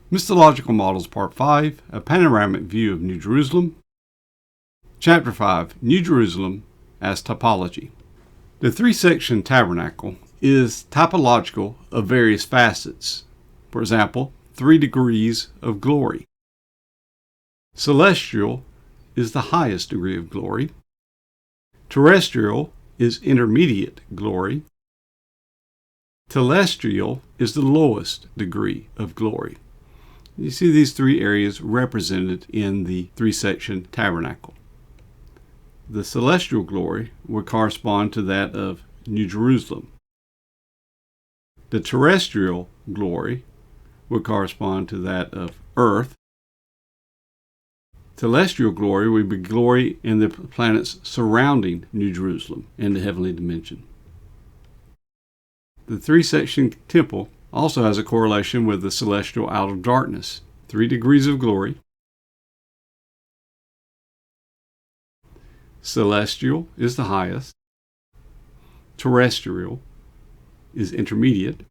Misthological Models Part 5, A Panoramic View of New Jerusalem. Chapter 5, New Jerusalem as Typology. The three-section tabernacle is typological of various facets. For example, 3 degrees of glory. Celestial is the highest degree of glory. Terrestrial is intermediate glory. Telestial is the lowest degree of glory. You see these 3 areas represented in the three-section tabernacle. The celestial glory would correspond to that of New Jerusalem. The terrestrial glory would correspond to that of earth. Telestial glory would be glory in the planets surrounding New Jerusalem in the heavenly dimension. The three-section temple also has a correlation with the celestial out of darkness. 3 degrees of glory. Celestial is the highest. Terrestrial is intermediate.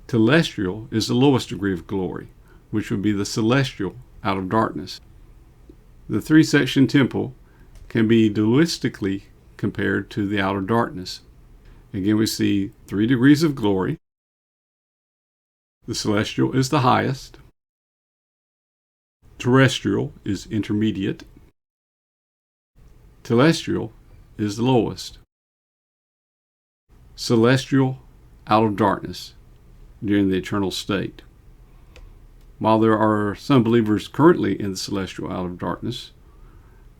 Telestial is the lowest degree of glory, which would be the celestial out of darkness. The three-section temple can be dualistically compared to the outer darkness. Again, we see 3 degrees of glory. The celestial is the highest. Terrestrial is intermediate. Telestial is the lowest. Celestial out of darkness during the eternal state. While there are some believers currently in the celestial out of darkness,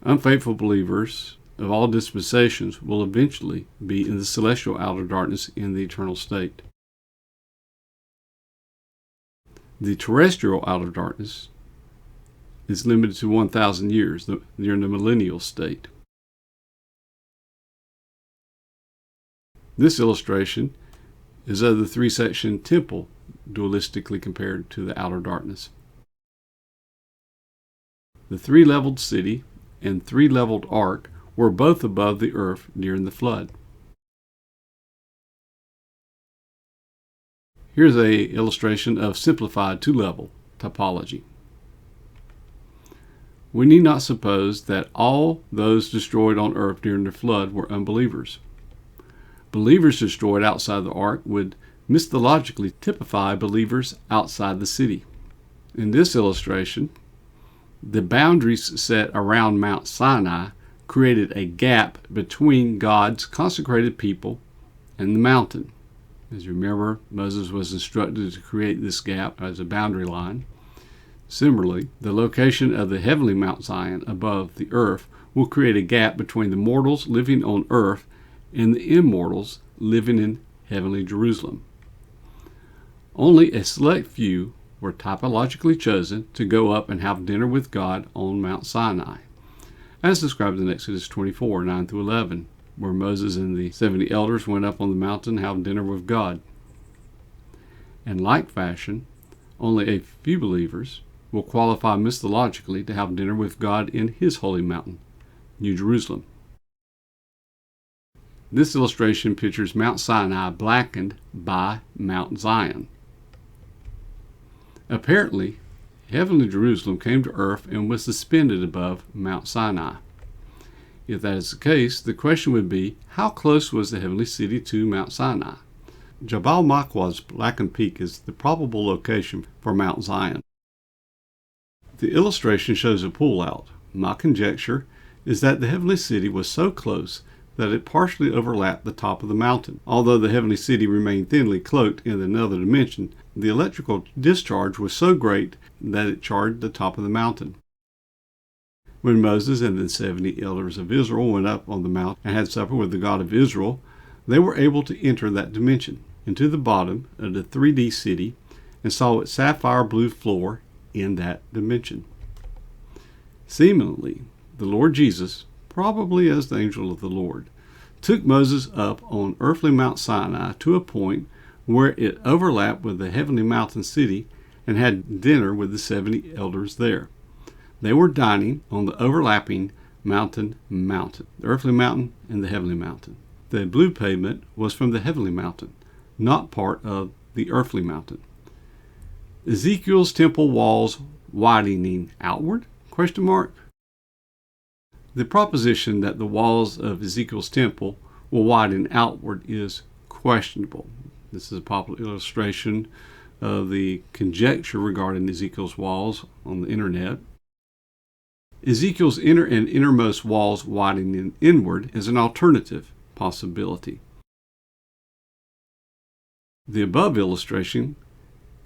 unfaithful believers of all dispensations will eventually be in the celestial outer darkness in the eternal state. The terrestrial outer darkness is limited to 1,000 years during the millennial state. This illustration is of the three-section temple dualistically compared to the outer darkness. The 3-leveled city and 3-leveled ark were both above the earth during the flood. Here's an illustration of simplified 2-level typology. We need not suppose that all those destroyed on earth during the flood were unbelievers. Believers destroyed outside the ark would mythologically typify believers outside the city. In this illustration, the boundaries set around Mout Sinai created a gap between God's consecrated people and the mountain. As you remember, Moses was instructed to create this gap as a boundary line. Similarly, the location of the heavenly Mount Zion above the earth will create a gap between the mortals living on earth and the immortals living in heavenly Jerusalem. Only a select few were typologically chosen to go up and have dinner with God on Mount Sinai, as described in Exodus 24, 9 through 11, where Moses and the 70 elders went up on the mountain to have dinner with God. In like fashion, only a few believers will qualify mythologically to have dinner with God in His holy mountain, New Jerusalem. This illustration pictures Mount Sinai blackened by Mount Zion. Apparently, heavenly Jerusalem came to earth and was suspended above Mount Sinai. If that is the case, the question would be, how close was the heavenly city to Mount Sinai? Jabal Machwa's blackened peak is the probable location for Mount Zion. The illustration shows a pull-out. My conjecture is that the heavenly city was so close that it partially overlapped the top of the mountain. Although the heavenly city remained thinly cloaked in another dimension, the electrical discharge was so great that it charged the top of the mountain. When Moses and the 70 elders of Israel went up on the mount and had supper with the God of Israel, they were able to enter that dimension, into the bottom of the 3D city, and saw its sapphire blue floor in that dimension. Seemingly, the Lord Jesus, probably as the angel of the Lord, took Moses up on earthly Mount Sinai to a point where it overlapped with the heavenly mountain city and had dinner with the 70 elders there. They were dining on the overlapping mountain, the earthly mountain and the heavenly mountain. The blue pavement was from the heavenly mountain, not part of the earthly mountain. Ezekiel's temple walls widening outward? The proposition that the walls of Ezekiel's temple will widen outward is questionable. This is a popular illustration of the conjecture regarding Ezekiel's walls on the internet. Ezekiel's inner and innermost walls widening inward is an alternative possibility. The above illustration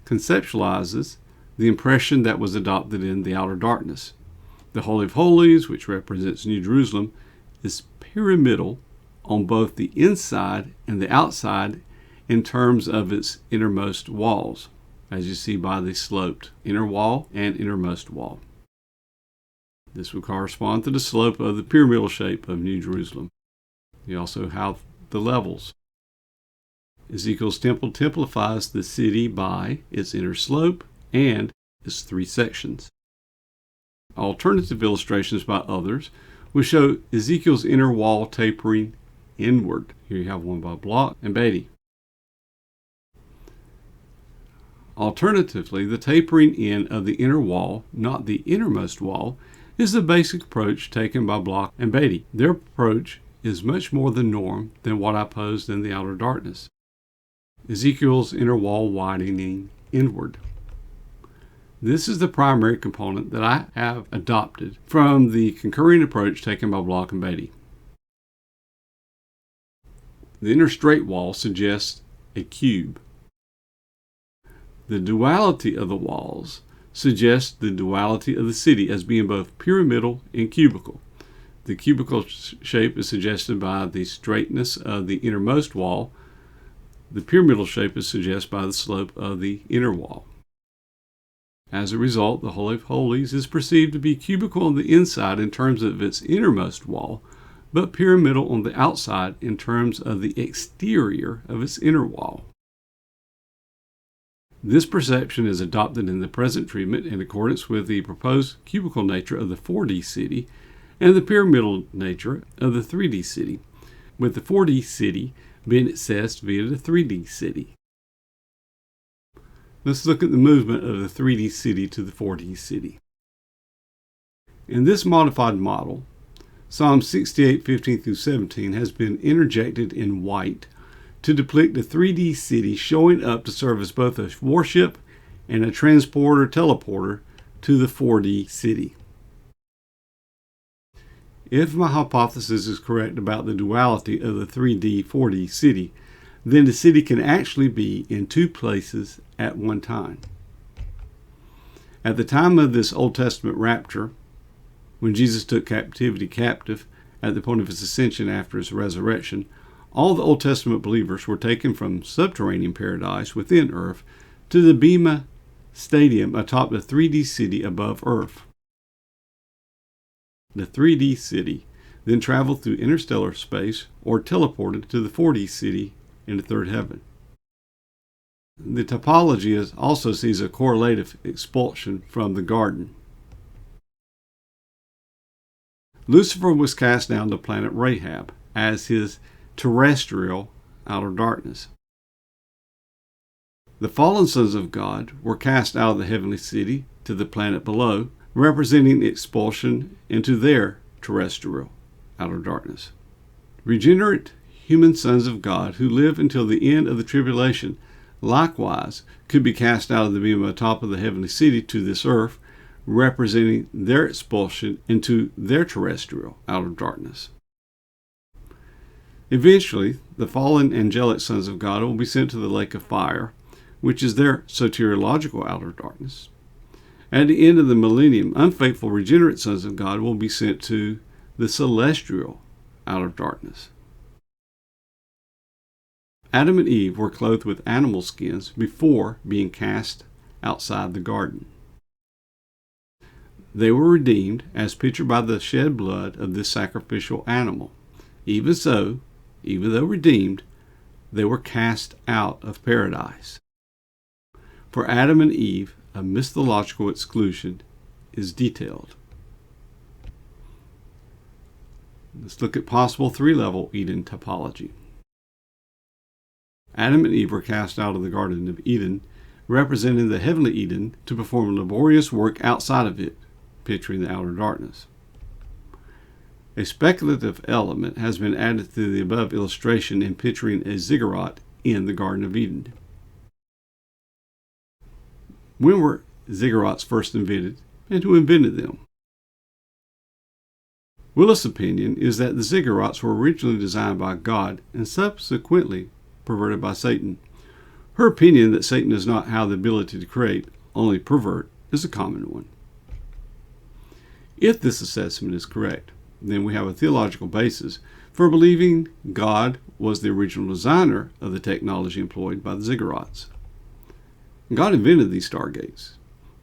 conceptualizes the impression that was adopted in the outer darkness. The Holy of Holies, which represents New Jerusalem, is pyramidal on both the inside and the outside in terms of its innermost walls, as you see by the sloped inner wall and innermost wall. This would correspond to the slope of the pyramidal shape of New Jerusalem. You also have the levels. Ezekiel's temple typifies the city by its inner slope and its three sections. Alternative illustrations by others will show Ezekiel's inner wall tapering inward. Here you have one by Bloch and Beatty. Alternatively, the tapering in of the inner wall, not the innermost wall, is the basic approach taken by Bloch and Beatty. Their approach is much more the norm than what I posed in the outer darkness. Ezekiel's inner wall widening inward. This is the primary component that I have adopted from the concurring approach taken by Bloch and Beatty. The inner straight wall suggests a cube. The duality of the walls suggests the duality of the city as being both pyramidal and cubical. The cubical shape is suggested by the straightness of the innermost wall. The pyramidal shape is suggested by the slope of the inner wall. As a result, the Holy of Holies is perceived to be cubical on the inside in terms of its innermost wall, but pyramidal on the outside in terms of the exterior of its inner wall. This perception is adopted in the present treatment in accordance with the proposed cubical nature of the 4D city and the pyramidal nature of the 3D city, with the 4D city being accessed via the 3D city. Let's look at the movement of the 3D city to the 4D city. In this modified model, Psalm 68, 15 through 17 has been interjected in white to depict the 3D city showing up to serve as both a warship and a transporter teleporter to the 4D city. If my hypothesis is correct about the duality of the 3D 4D city, then the city can actually be in two places at one time. At the time of this Old Testament rapture, when Jesus took captivity captive at the point of his ascension after his resurrection, all the Old Testament believers were taken from subterranean paradise within earth to the Bema Stadium atop the 3D city above earth. The 3D city then traveled through interstellar space or teleported to the 4D city in the third heaven. The typology also sees a correlative expulsion from the garden. Lucifer was cast down to planet Rahab as his terrestrial outer darkness. The fallen sons of God were cast out of the heavenly city to the planet below, representing expulsion into their terrestrial outer darkness. Regenerate human sons of God who live until the end of the tribulation likewise could be cast out of the beam atop of the heavenly city to this earth, representing their expulsion into their terrestrial outer darkness. Eventually, the fallen angelic sons of God will be sent to the lake of fire, which is their soteriological outer darkness. At the end of the millennium, unfaithful regenerate sons of God will be sent to the celestial outer darkness. Adam and Eve were clothed with animal skins before being cast outside the garden. They were redeemed as pictured by the shed blood of this sacrificial animal. Even so, even though redeemed, they were cast out of paradise. For Adam and Eve, a mythological exclusion is detailed. Let's look at possible three-level Eden typology. Adam and Eve were cast out of the Garden of Eden, representing the heavenly Eden, to perform laborious work outside of it, picturing the outer darkness. A speculative element has been added to the above illustration in picturing a ziggurat in the Garden of Eden. When were ziggurats first invented, and who invented them? Willis' opinion is that the ziggurats were originally designed by God and subsequently perverted by Satan. Her opinion that Satan does not have the ability to create, only pervert, is a common one. If this assessment is correct, then we have a theological basis for believing God was the original designer of the technology employed by the ziggurats. God invented these stargates.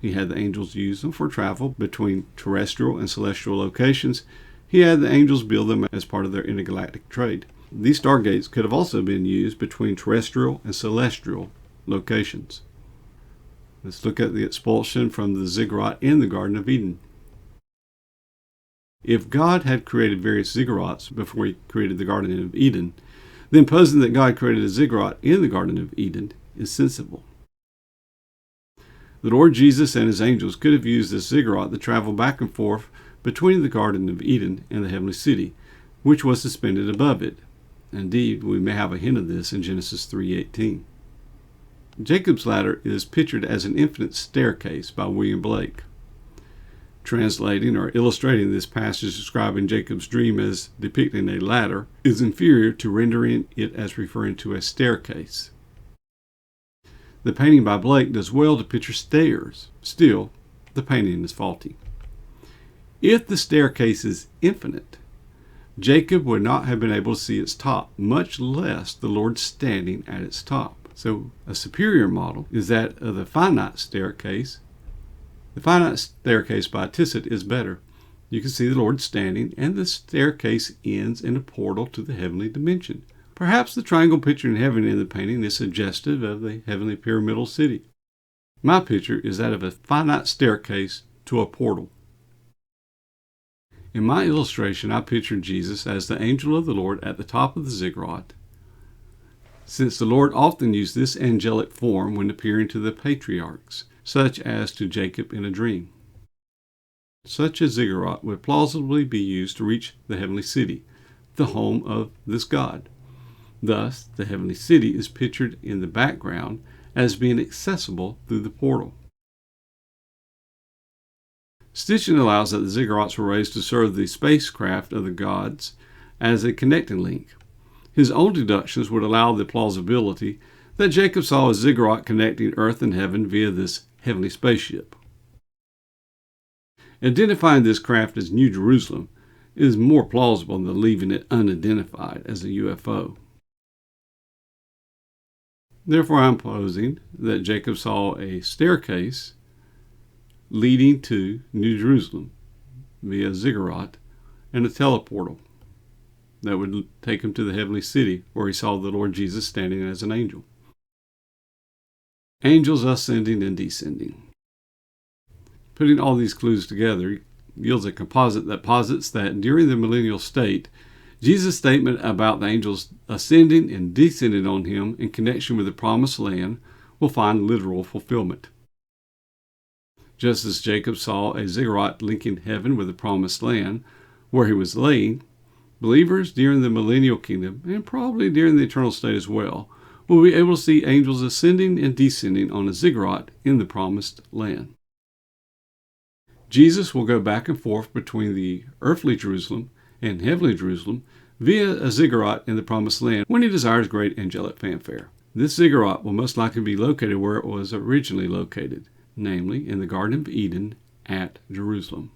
He had the angels use them for travel between terrestrial and celestial locations. He had the angels build them as part of their intergalactic trade. These stargates could have also been used between terrestrial and celestial locations. Let's look at the expulsion from the ziggurat in the Garden of Eden. If God had created various ziggurats before he created the Garden of Eden, then posing that God created a ziggurat in the Garden of Eden is sensible. The Lord Jesus and his angels could have used this ziggurat to travel back and forth between the Garden of Eden and the heavenly city, which was suspended above it. Indeed, we may have a hint of this in Genesis 3:18. Jacob's ladder is pictured as an infinite staircase by William Blake. Translating or illustrating this passage describing Jacob's dream as depicting a ladder is inferior to rendering it as referring to a staircase. The painting by Blake does well to picture stairs. Still, the painting is faulty. If the staircase is infinite, Jacob would not have been able to see its top, much less the Lord standing at its top. So a superior model is that of the finite staircase. The finite staircase by Tissot is better. You can see the Lord standing, and the staircase ends in a portal to the heavenly dimension. Perhaps the triangle picture in heaven in the painting is suggestive of the heavenly pyramidal city. My picture is that of a finite staircase to a portal. In my illustration, I pictured Jesus as the angel of the Lord at the top of the ziggurat, since the Lord often used this angelic form when appearing to the patriarchs, such as to Jacob in a dream. Such a ziggurat would plausibly be used to reach the heavenly city, the home of this God. Thus, the heavenly city is pictured in the background as being accessible through the portal. Stitching allows that the ziggurats were raised to serve the spacecraft of the gods as a connecting link. His own deductions would allow the plausibility that Jacob saw a ziggurat connecting earth and heaven via this heavenly spaceship. Identifying this craft as New Jerusalem is more plausible than leaving it unidentified as a UFO. Therefore, I'm posing that Jacob saw a staircase leading to New Jerusalem via a ziggurat and a teleportal that would take him to the heavenly city where he saw the Lord Jesus standing as an angel. Angels ascending and descending. Putting all these clues together yields a composite that posits that during the millennial state, Jesus' statement about the angels ascending and descending on him in connection with the promised land will find literal fulfillment. Just as Jacob saw a ziggurat linking heaven with the promised land where he was laying, believers during the millennial kingdom, and probably during the eternal state as well, will be able to see angels ascending and descending on a ziggurat in the promised land. Jesus will go back and forth between the earthly Jerusalem and heavenly Jerusalem via a ziggurat in the promised land when he desires great angelic fanfare. This ziggurat will most likely be located where it was originally located, namely in the Garden of Eden at Jerusalem.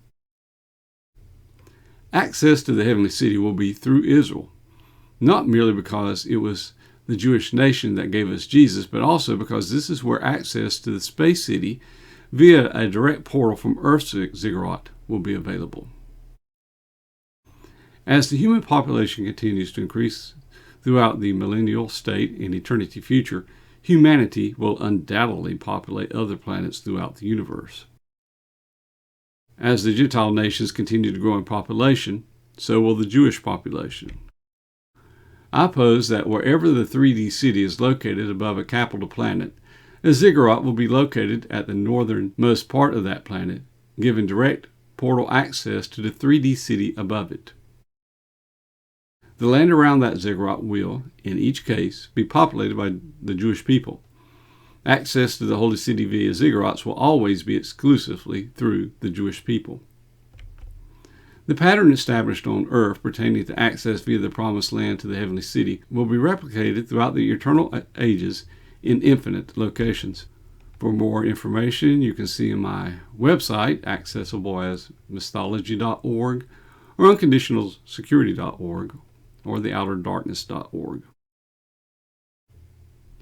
Access to the heavenly city will be through Israel, not merely because it was the Jewish nation that gave us Jesus, but also because this is where access to the space city via a direct portal from Earth's ziggurat will be available. As the human population continues to increase throughout the millennial state and eternity future, humanity will undoubtedly populate other planets throughout the universe. As the Gentile nations continue to grow in population, so will the Jewish population. I pose that wherever the 3D city is located above a capital planet, A ziggurat will be located at the northernmost part of that planet, giving direct portal access to the 3D city above it. The land around that ziggurat will, in each case, be populated by the Jewish people. Access to the Holy City via ziggurats will always be exclusively through the Jewish people. The pattern established on Earth pertaining to access via the Promised Land to the Heavenly City will be replicated throughout the eternal ages in infinite locations. For more information, you can see my website, accessible as Misthology.org, or unconditionalsecurity.org, or theouterdarkness.org.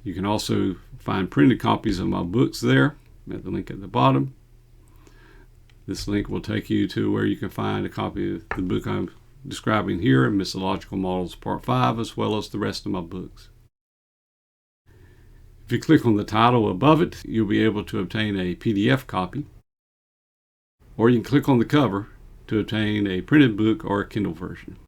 You can also find printed copies of my books there at the link at the bottom. This link will take you to where you can find a copy of the book I'm describing here, Misthological Models Part 5, as well as the rest of my books. If you click on the title above it, you'll be able to obtain a PDF copy, or you can click on the cover to obtain a printed book or a Kindle version.